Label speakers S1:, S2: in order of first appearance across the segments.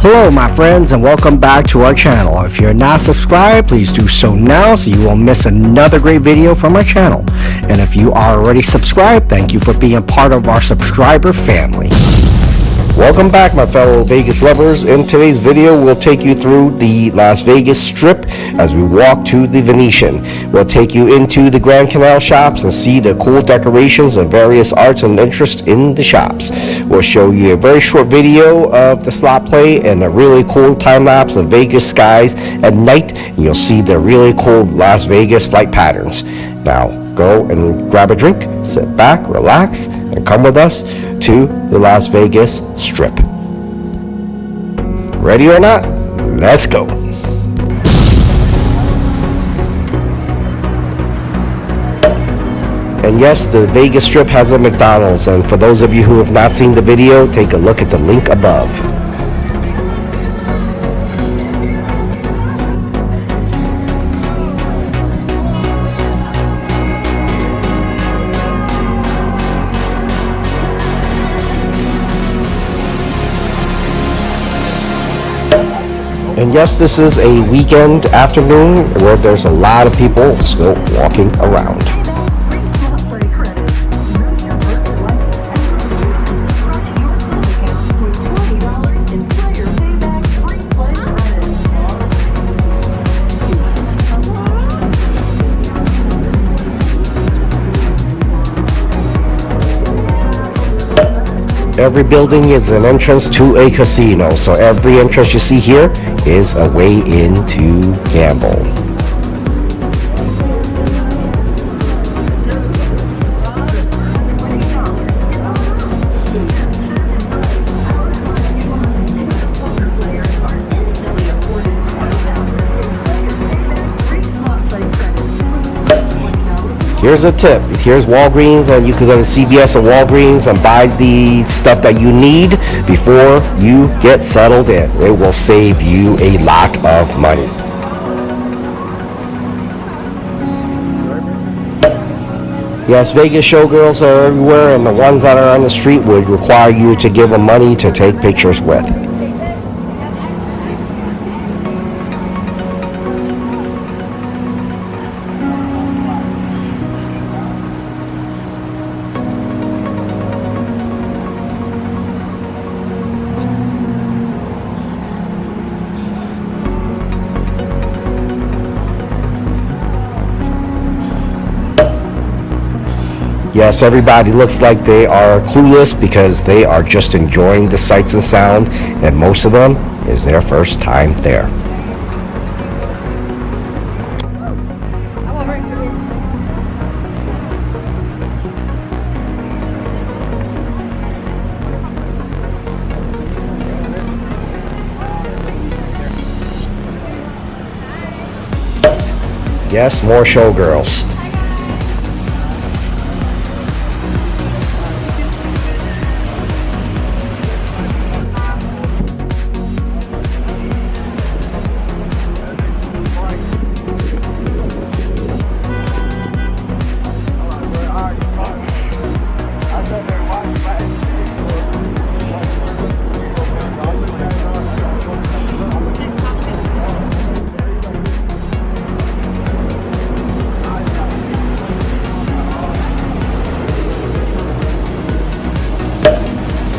S1: Hello my friends, and welcome back to our channel. If you're not subscribed, please do so now so you won't miss another great video from our channel. And if you are already subscribed, thank you for being part of our subscriber family. Welcome back my fellow Vegas lovers. In today's video we'll take you through the Las Vegas Strip as we walk to the Venetian. We'll take you into the Grand Canal Shops and see the cool decorations and various arts and interests in the shops. We'll show you a very short video of the slot play and a really cool time lapse of Vegas skies at night, and you'll see the really cool Las Vegas flight patterns. Now go and grab a drink, sit back, relax, and come with us to the Las Vegas Strip. Ready or not? Let's go. And yes, the Vegas Strip has a McDonald's, and for those of you who have not seen the video, take a look at the link above. And yes, this is a weekend afternoon where there's a lot of people still walking around. Every building is an entrance to a casino, so every entrance you see here is a way in to gamble. Here's a tip. Here's Walgreens, and you can go to CVS or Walgreens and buy the stuff that you need before you get settled in. It will save you a lot of money. Yes, Vegas showgirls are everywhere, and the ones that are on the street would require you to give them money to take pictures with. Yes, everybody looks like they are clueless because they are just enjoying the sights and sound, and most of them is their first time there. Yes, more showgirls.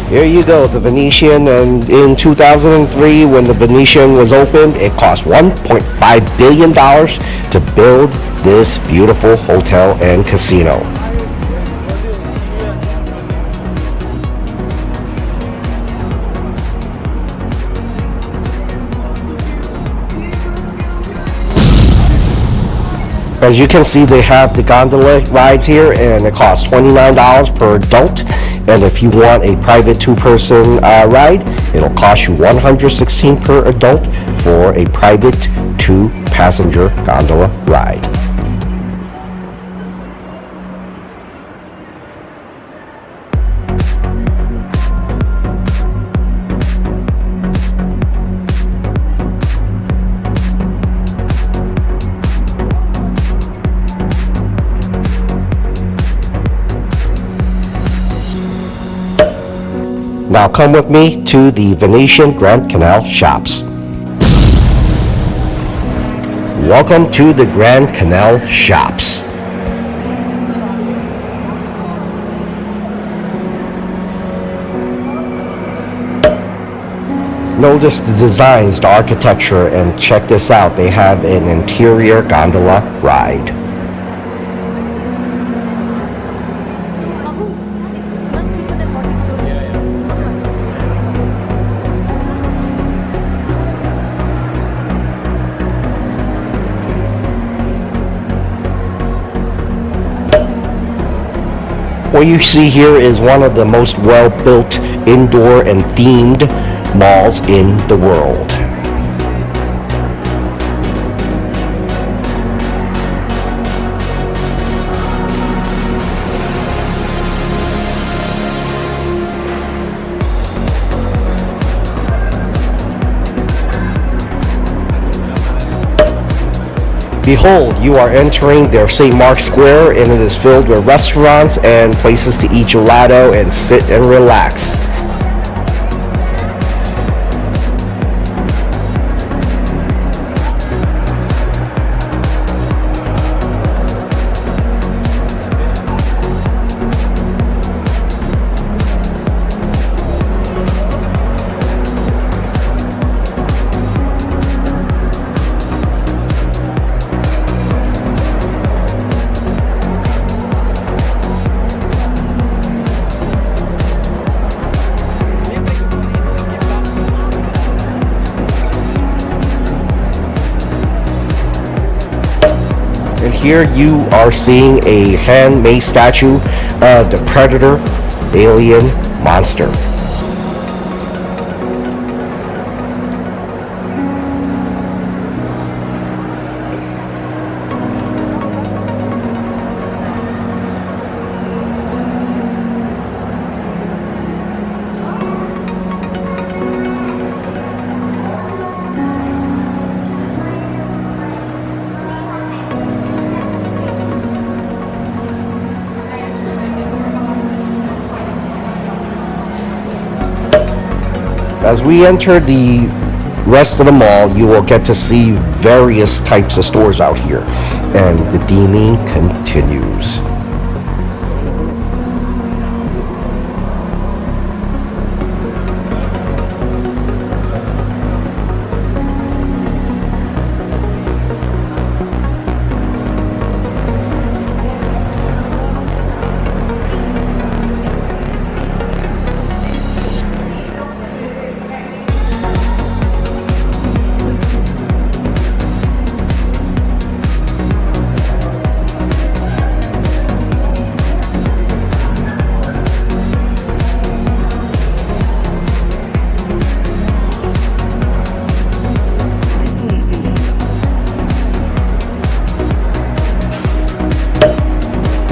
S1: Here you go, the Venetian, and in 2003 when the Venetian was opened, it cost $1.5 billion to build this beautiful hotel and casino. As you can see, they have the gondola rides here, and it costs $29 per adult. And if you want a private two-person ride, it'll cost you $116 per adult for a private two-passenger gondola ride. Now come with me to the Venetian Grand Canal Shops. Welcome to the Grand Canal Shops. Notice the designs, the architecture, and check this out. They have an interior gondola ride. What you see here is one of the most well-built indoor and themed malls in the world. Behold, you are entering their St. Mark's Square, and it is filled with restaurants and places to eat gelato and sit and relax. And here you are seeing a handmade statue of the Predator alien monster. As we enter the rest of the mall, you will get to see various types of stores out here, and the theming continues.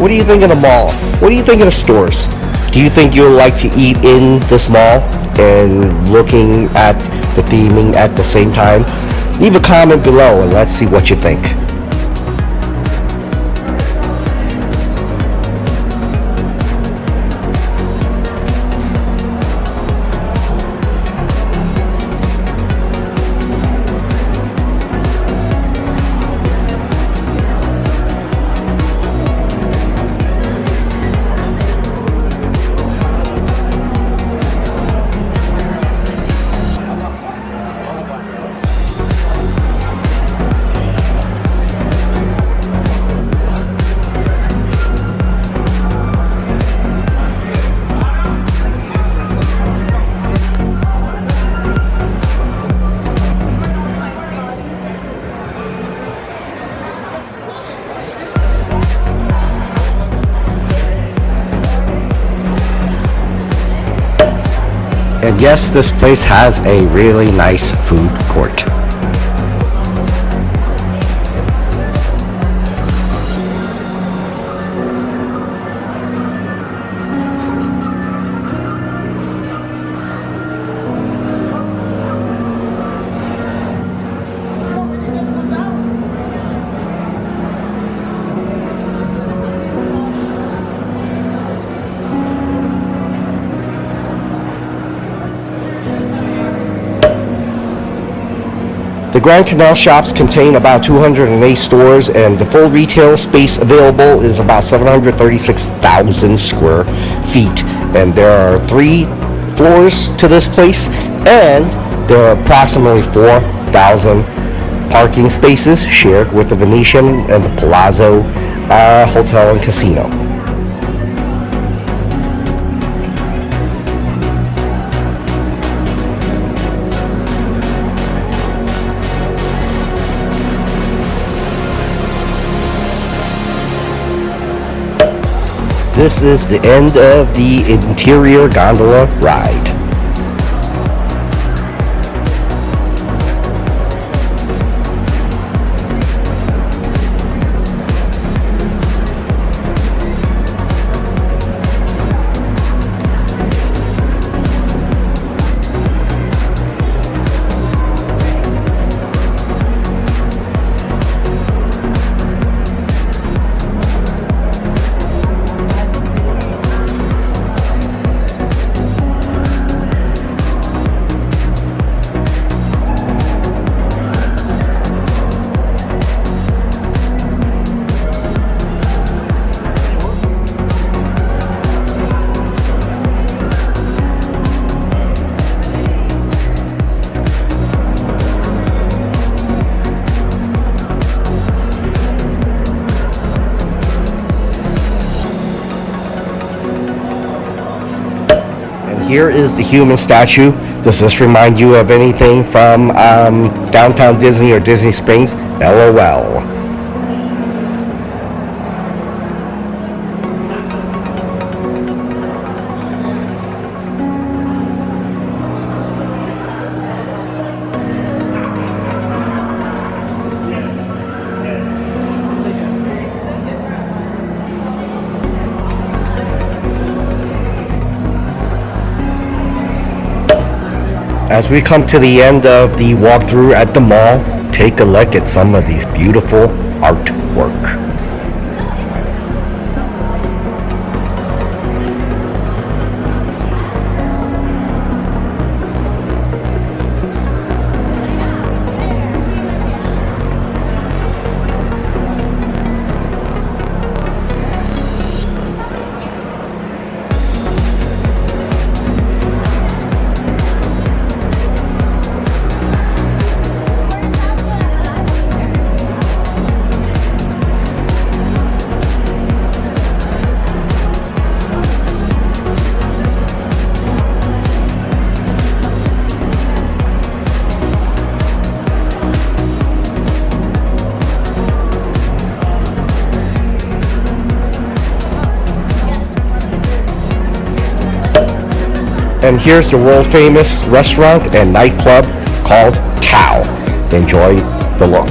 S1: What do you think of the mall? What do you think of the stores? Do you think you'll like to eat in this mall and looking at the theming at the same time? Leave a comment below and let's see what you think. And yes, this place has a really nice food court. The Grand Canal Shops contain about 208 stores, and the full retail space available is about 736,000 square feet. And there are 3 floors to this place, and there are approximately 4,000 parking spaces shared with the Venetian and the Palazzo Hotel and Casino. This is the end of the interior gondola ride. Here is the human statue. Does this remind you of anything from downtown Disney or Disney Springs? LOL. As we come to the end of the walkthrough at the mall, take a look at some of these beautiful artwork. And here's the world famous restaurant and nightclub called Ciao. Enjoy the look.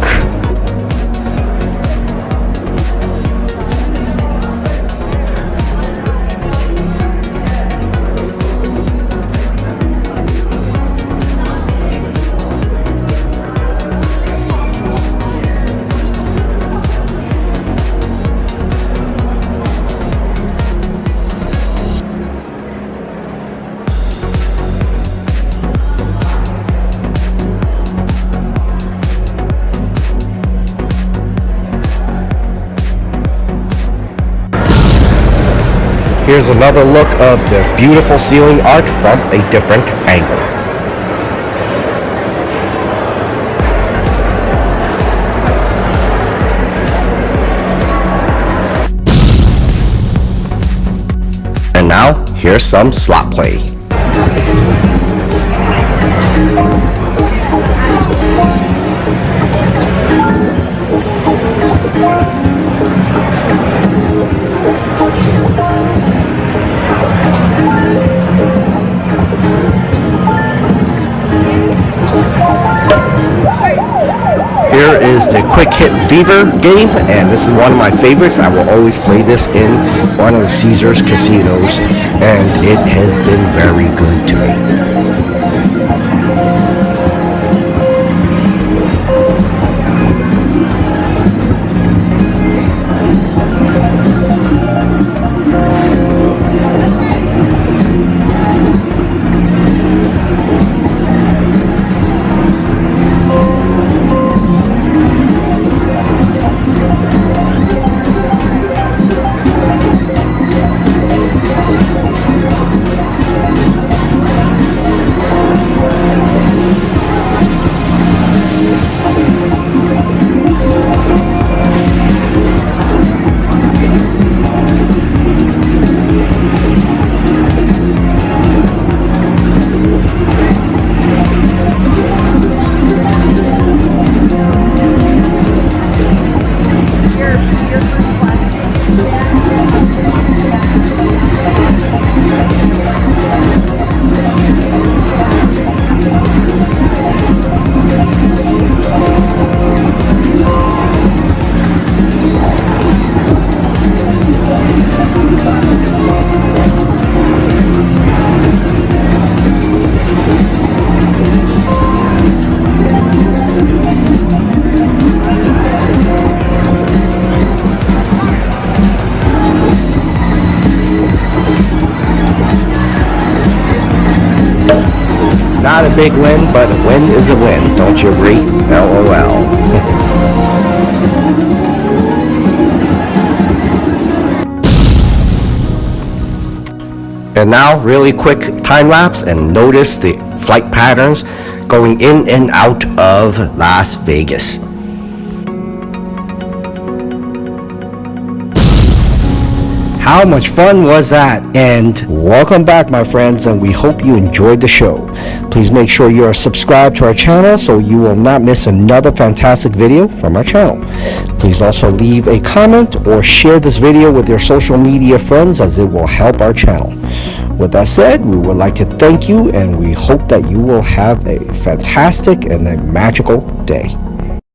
S1: Here's another look of the beautiful ceiling art from a different angle. And now, here's some slot play. Here is the Quick Hit Fever game, and this is one of my favorites. I will always play this in one of the Caesars casinos, and it has been very good to me. not a big win, but a win is a win. Don't you agree? LOL. And now, really quick time lapse and notice the flight patterns going in and out of Las Vegas. How much fun was that? And welcome back, my friends, and we hope you enjoyed the show. Please make sure you are subscribed to our channel so you will not miss another fantastic video from our channel. Please also leave a comment or share this video with your social media friends, as it will help our channel. With that said, we would like to thank you, and we hope that you will have a fantastic and a magical day.